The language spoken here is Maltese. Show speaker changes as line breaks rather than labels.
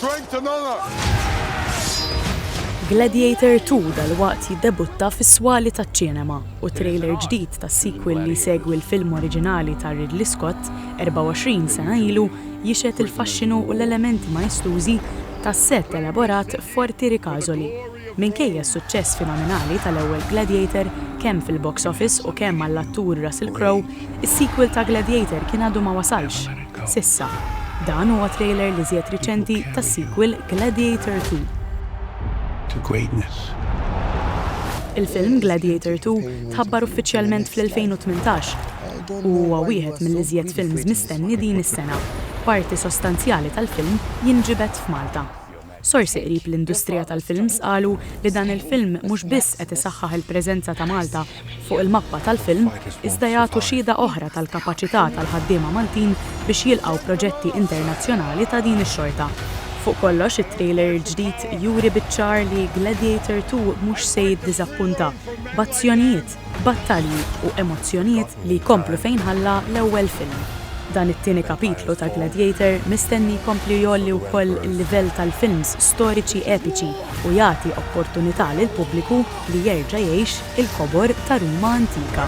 strength to none.
Gladiator 2 dal-waqt jiddebutta fis-swali taċ-ċinema u trailer ġdid tas-sequel li segwi l-film oriġinali ta' Ridley Scott 24 sena ilu jixet il-faxxinu u l-elementi majestużi tas-set elaborat Forti Ricasoli. Minkejja s-suċċess fenomenali tal-ewwel Gladiator kemm fil-box office u kemm għall-attur Russell Crowe, is-sequel ta' Gladiator kien għadu ma wasalx. Sissa, dan huwa trailer li żied riċenti tas-sequel Gladiator 2.
To greatness.
Il-film Gladiator 2 tħabbar uffiċjalment fl-2018 u huwa wieħed mill-iżjed films mistenni din is-sena. Parti sostanzjali tal-film jinġibet f'Malta. Sorsi qrib l-industrija tal-films qalu li dan il-film mhux biss qed isaħħaħ il-preżenza ta' Malta fuq il-mappa tal-film, iżda jagħtu xhieda oħra tal-kapaċità tal-ħaddiema Maltin biex jilqgħu proġetti internazzjonali ta' din ix-xorta. Fuq kollox, it-trailer ġdid juri biċ-ċar li Gladiator 2 mhux se jiddiżappunta b'azzjonijiet, battalji u emozzjonijiet li jkomplu fejn ħalla l-ewwel film. Dan it-tieni kapitlu ta' Gladiator mistenni jkompli jolli wkoll il-livell tal-films storiċi epiċi u jagħti opportunità lill-pubbliku li jerġa' jgħix il-kobor ta' Ruma antika.